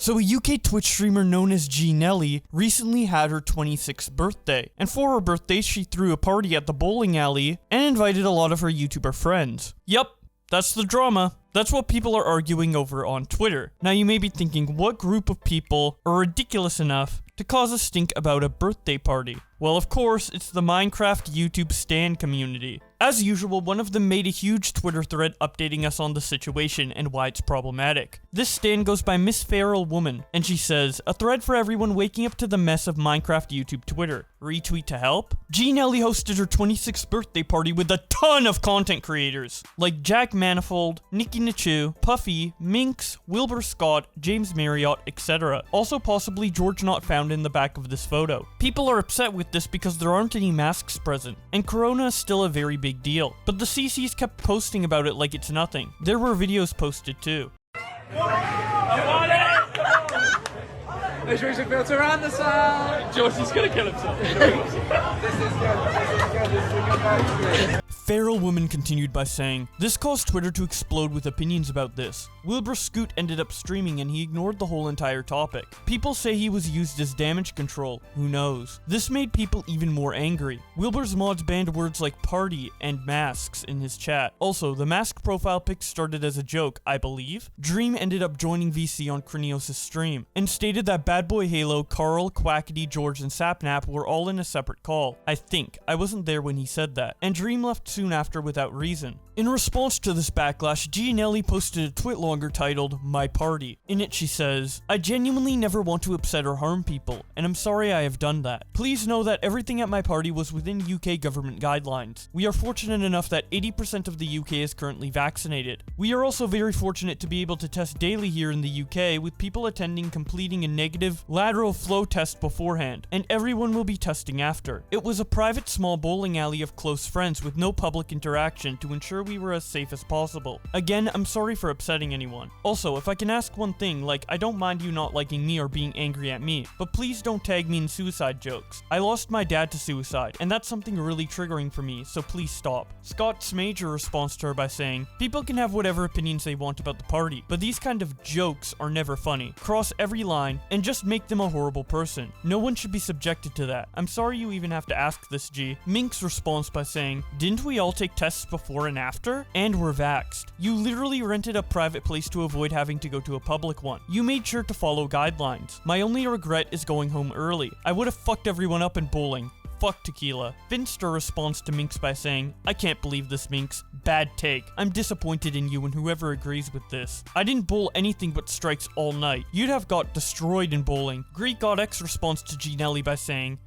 So a UK Twitch streamer known as GeeNelly recently had her 26th birthday, and for her birthday she threw a party at the bowling alley and invited a lot of her YouTuber friends. Yup, that's the drama. That's what people are arguing over on Twitter. Now you may be thinking, what group of people are ridiculous enough to cause a stink about a birthday party? Well, of course, it's the Minecraft YouTube stan community. As usual, one of them made a huge Twitter thread updating us on the situation and why it's problematic. This stan goes by Miss Feral Woman, and she says, "A thread for everyone waking up to the mess of Minecraft YouTube Twitter. Retweet to help?" GeeNelly hosted her 26th birthday party with a ton of content creators, like Jack Manifold, Nikki Nachu, Puffy, Minx, Wilbur Scott, James Marriott, etc. Also possibly George not found in the back of this photo. People are upset with this because there aren't any masks present, and Corona is still a very big deal. But the CCs kept posting about it like it's nothing. There were videos posted too. Make sure you filter around the sound. Georgie's gonna kill himself. This is good. Feral Woman continued by saying, "This caused Twitter to explode with opinions about this. Wilbur Scoot ended up streaming and he ignored the whole entire topic. People say he was used as damage control. Who knows? This made people even more angry. Wilbur's mods banned words like party and masks in his chat. Also, the mask profile pic started as a joke, I believe. Dream ended up joining VC on Krinios' stream and stated that Bad Boy Halo, Carl, Quackity, George, and Sapnap were all in a separate call. I think. I wasn't there when he said that. And Dream left soon after without reason." In response to this backlash, GeeNelly posted a tweet longer titled, "My Party." In it she says, "I genuinely never want to upset or harm people, and I'm sorry I have done that. Please know that everything at my party was within UK government guidelines. We are fortunate enough that 80% of the UK is currently vaccinated. We are also very fortunate to be able to test daily here in the UK, with people attending completing a negative lateral flow test beforehand, and everyone will be testing after. It was a private small bowling alley of close friends with no public interaction to ensure we were as safe as possible. Again, I'm sorry for upsetting anyone. Also, if I can ask one thing, like, I don't mind you not liking me or being angry at me, but please don't tag me in suicide jokes. I lost my dad to suicide, and that's something really triggering for me, so please stop." Scott Smager responds to her by saying, "People can have whatever opinions they want about the party, but these kind of jokes are never funny. Cross every line, and just make them a horrible person. No one should be subjected to that. I'm sorry you even have to ask this, G." Minx responds by saying, "Didn't we all take tests before and after? And were vaxxed. You literally rented a private place to avoid having to go to a public one. You made sure to follow guidelines. My only regret is going home early. I would have fucked everyone up in bowling. Fuck tequila." Keemstar responds to Minx by saying, "I can't believe this, Minx. Bad take. I'm disappointed in you and whoever agrees with this. I didn't bowl anything but strikes all night. You'd have got destroyed in bowling." Greek God X responds to GeeNelly by saying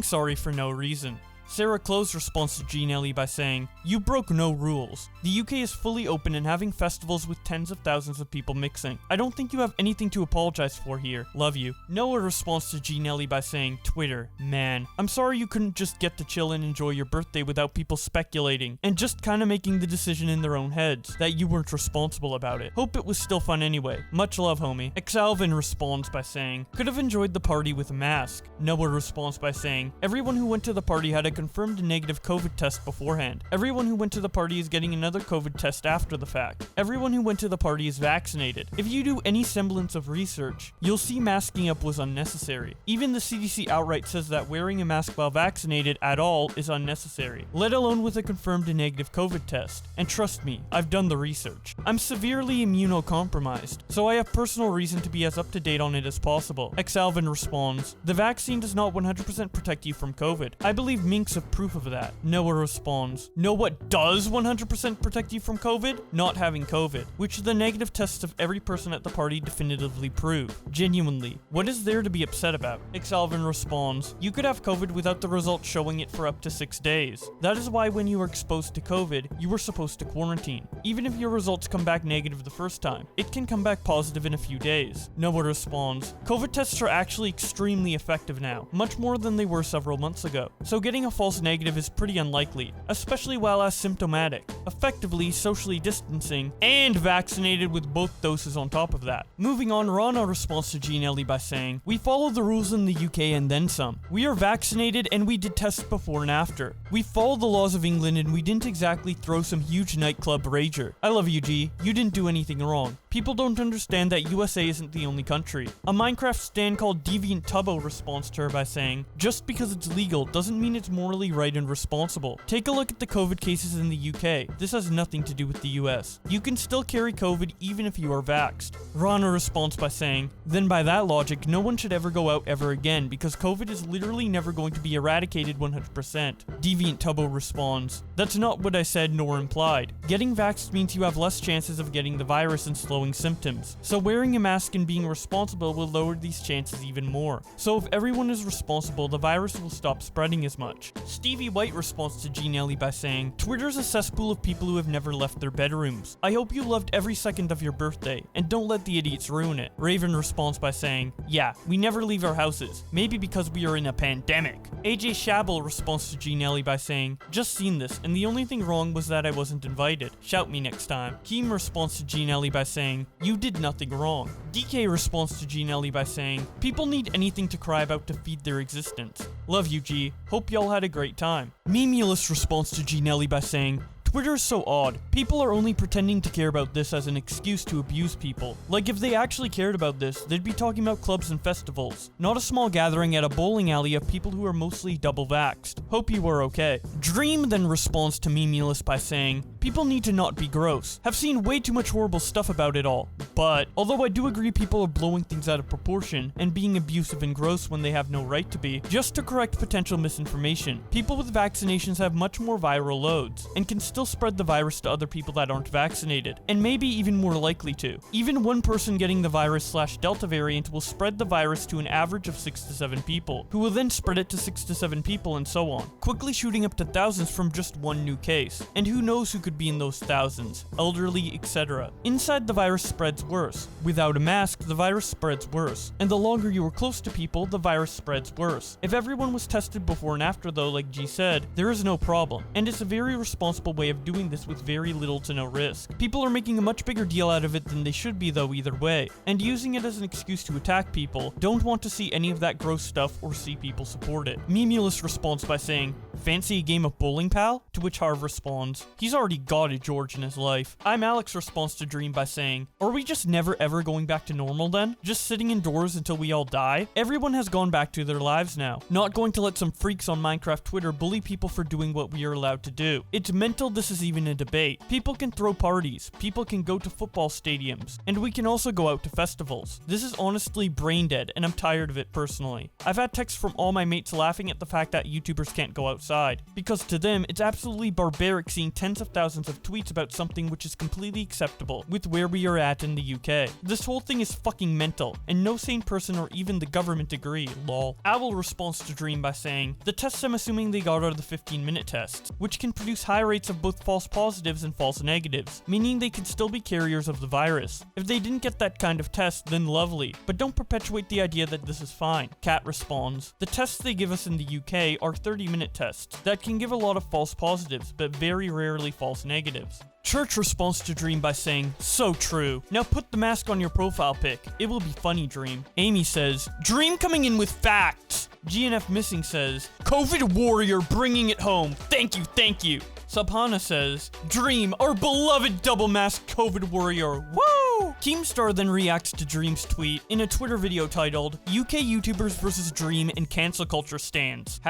sorry for no reason. Sarah Close responds to GeeNelly by saying, "You broke no rules. The UK is fully open and having festivals with tens of thousands of people mixing. I don't think you have anything to apologize for here. Love you." Noah responds to GeeNelly by saying, "Twitter, man. I'm sorry you couldn't just get to chill and enjoy your birthday without people speculating and just kinda making the decision in their own heads that you weren't responsible about it. Hope it was still fun anyway. Much love, homie." Exalvin responds by saying, "Could have enjoyed the party with a mask." Noah responds by saying, "Everyone who went to the party had a confirmed negative COVID test beforehand. Everyone who went to the party is getting another COVID test after the fact. Everyone who went to the party is vaccinated. If you do any semblance of research, you'll see masking up was unnecessary. Even the CDC outright says that wearing a mask while vaccinated at all is unnecessary, let alone with a confirmed negative COVID test. And trust me, I've done the research. I'm severely immunocompromised, so I have personal reason to be as up to date on it as possible." Exalvin responds, "The vaccine does not 100% protect you from COVID. I believe Minx have proof of that." Noah responds, "Know what does 100% protect you from COVID? Not having COVID, which the negative tests of every person at the party definitively prove. Genuinely, what is there to be upset about?" Exalvin responds, "You could have COVID without the results showing it for up to 6 days. That is why when you were exposed to COVID, you were supposed to quarantine. Even if your results come back negative the first time, it can come back positive in a few days." Noah responds, "COVID tests are actually extremely effective now, much more than they were several months ago. So getting a false negative is pretty unlikely, especially while asymptomatic, effectively socially distancing, and vaccinated with both doses on top of that. Moving on, Rana responds to GeeNelly by saying, "We follow the rules in the UK and then some. We are vaccinated and we did tests before and after. We follow the laws of England and we didn't exactly throw some huge nightclub rager. I love you, G. You didn't do anything wrong. People don't understand that USA isn't the only country." A Minecraft stan called Deviant Tubbo responds to her by saying, "Just because it's legal doesn't mean it's morally right and responsible. Take a look at the COVID cases in the UK. This has nothing to do with the US. You can still carry COVID even if you are vaxxed." Rana responds by saying, "Then by that logic, no one should ever go out ever again because COVID is literally never going to be eradicated 100%. Deviant Tubbo responds, "That's not what I said nor implied. Getting vaxxed means you have less chances of getting the virus and slowing symptoms. So wearing a mask and being responsible will lower these chances even more. So if everyone is responsible, the virus will stop spreading as much." Stevie White responds to GeeNelly by saying, "Twitter's a cesspool of people who have never left their bedrooms. I hope you loved every second of your birthday, and don't let the idiots ruin it." Raven responds by saying, "Yeah, we never leave our houses. Maybe because we are in a pandemic." AJ Shabel responds to GeeNelly by saying, "Just seen this, and the only thing wrong was that I wasn't invited. Shout me next time." Keem responds to GeeNelly by saying, "You did nothing wrong." DK responds to GeeNelly by saying, "People need anything to cry about to feed their existence. Love you, G. Hope y'all had a great time." Memulus responds to GeeNelly by saying, "Twitter is so odd. People are only pretending to care about this as an excuse to abuse people. Like, if they actually cared about this, they'd be talking about clubs and festivals, not a small gathering at a bowling alley of people who are mostly double vaxxed. Hope you were okay." Dream then responds to Memulus by saying, "People need to not be gross. Have seen way too much horrible stuff about it all. But, although I do agree people are blowing things out of proportion and being abusive and gross when they have no right to be, just to correct potential misinformation, people with vaccinations have much more viral loads, and can still spread the virus to other people that aren't vaccinated, and maybe even more likely to. Even one person getting the virus/Delta variant will spread the virus to an average of 6 to 7 people, who will then spread it to 6 to 7 people and so on, quickly shooting up to thousands from just one new case. And who knows who could be in those thousands, elderly, etc. Inside, the virus spreads worse. Without a mask, the virus spreads worse. And the longer you are close to people, the virus spreads worse. If everyone was tested before and after though, like G said, there is no problem. And it's a very responsible way of doing this with very little to no risk. People are making a much bigger deal out of it than they should be though either way, and using it as an excuse to attack people, don't want to see any of that gross stuff or see people support it." Memulus responds by saying, "Fancy a game of bowling, pal?" To which Harv responds, "He's already got a George in his life." I'm Alex responds to Dream by saying, "Are we just never ever going back to normal then? Just sitting indoors until we all die? Everyone has gone back to their lives now. Not going to let some freaks on Minecraft Twitter bully people for doing what we are allowed to do. It's mental this is even a debate. People can throw parties, people can go to football stadiums, and we can also go out to festivals. This is honestly brain dead, and I'm tired of it personally. I've had texts from all my mates laughing at the fact that YouTubers can't go outside, because to them, it's absolutely barbaric seeing tens of thousands of tweets about something which is completely acceptable with where we are at in the UK. This whole thing is fucking mental, and no sane person or even the government agree, lol." Owl responds to Dream by saying, "The tests I'm assuming they got are the 15-minute tests, which can produce high rates of both false positives and false negatives, meaning they could still be carriers of the virus. If they didn't get that kind of test, then lovely, but don't perpetuate the idea that this is fine." Cat responds, "The tests they give us in the UK are 30-minute tests that can give a lot of false positives, but very rarely false negatives." Church responds to Dream by saying, "So true. Now put the mask on your profile pic. It will be funny, Dream." Amy says, "Dream coming in with facts." GNF Missing says, "COVID warrior bringing it home. Thank you, thank you." Subhana says, "Dream, our beloved double-masked COVID warrior. Woo!" Keemstar then reacts to Dream's tweet in a Twitter video titled, "UK YouTubers vs. Dream in cancel culture stands.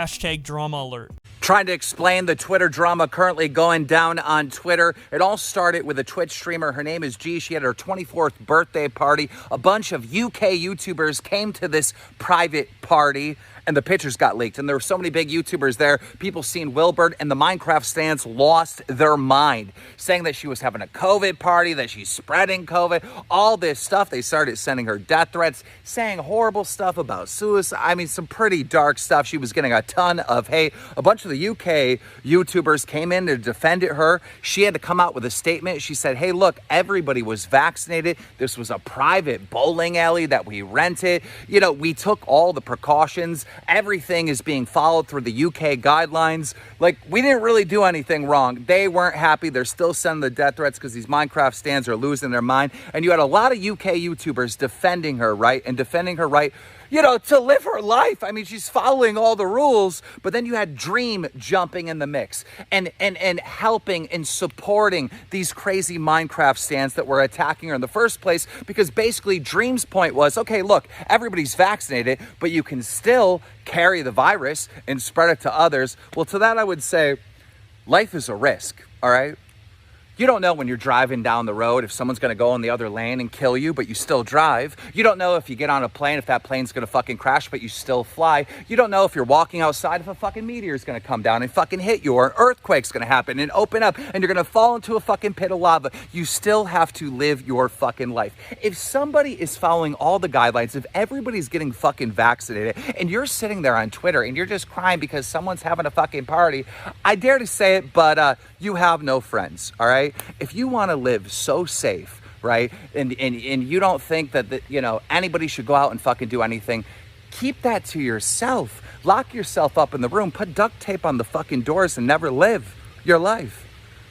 #drama alert." Trying to explain the Twitter drama currently going down on Twitter. It all started with a Twitch streamer. Her name is G. She had her 24th birthday party. A bunch of UK YouTubers came to this private party, and the pictures got leaked. And there were so many big YouTubers there. People seen Wilbert, and the Minecraft stands lost their mind, saying that she was having a COVID party, that she's spreading COVID. suicide, all this stuff. They started sending her death threats, saying horrible stuff about suicide. I mean, some pretty dark stuff. She was getting a ton of hate. A bunch of the UK YouTubers came in to defend her. She had to come out with a statement. She said, hey, look, everybody was vaccinated. This was a private bowling alley that we rented. You know, we took all the precautions. Everything is being followed through the UK guidelines. Like, we didn't really do anything wrong. They weren't happy. They're still sending the death threats because these Minecraft stands are losing their mind. And you had a lot of UK YouTubers defending her, right? And defending her right, you know, to live her life. I mean, she's following all the rules, but then you had Dream jumping in the mix and helping and supporting these crazy Minecraft stands that were attacking her in the first place, because basically Dream's point was, okay, look, everybody's vaccinated, but you can still carry the virus and spread it to others. Well, to that I would say, life is a risk, all right? You don't know when you're driving down the road if someone's going to go in the other lane and kill you, but you still drive. You don't know if you get on a plane if that plane's going to fucking crash, but you still fly. You don't know if you're walking outside if a fucking meteor is going to come down and fucking hit you, or an earthquake's going to happen and open up and you're going to fall into a fucking pit of lava. You still have to live your fucking life. If somebody is following all the guidelines, if everybody's getting fucking vaccinated and you're sitting there on Twitter and you're just crying because someone's having a fucking party, I dare to say it, but you have no friends, all right? If you want to live so safe, right, and you don't think that, you know, anybody should go out and fucking do anything, keep that to yourself. Lock yourself up in the room, put duct tape on the fucking doors and never live your life.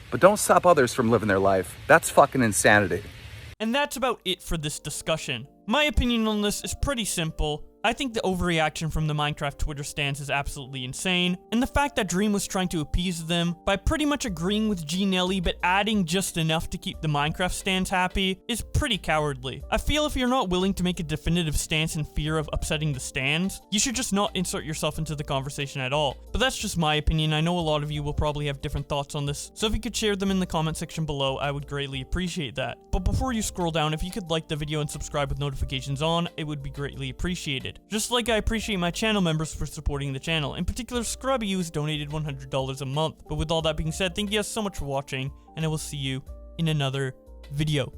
But don't stop others from living their life. That's fucking insanity. And that's about it for this discussion. My opinion on this is pretty simple. I think the overreaction from the Minecraft Twitter stance is absolutely insane, and the fact that Dream was trying to appease them by pretty much agreeing with GeeNelly but adding just enough to keep the Minecraft stans happy is pretty cowardly. I feel if you're not willing to make a definitive stance in fear of upsetting the stans, you should just not insert yourself into the conversation at all. But that's just my opinion. I know a lot of you will probably have different thoughts on this, so if you could share them in the comment section below, I would greatly appreciate that. But before you scroll down, if you could like the video and subscribe with notifications on, it would be greatly appreciated. Just like I appreciate my channel members for supporting the channel, in particular Scrubby, who's donated $100 a month. But with all that being said, thank you guys so much for watching, and I will see you in another video.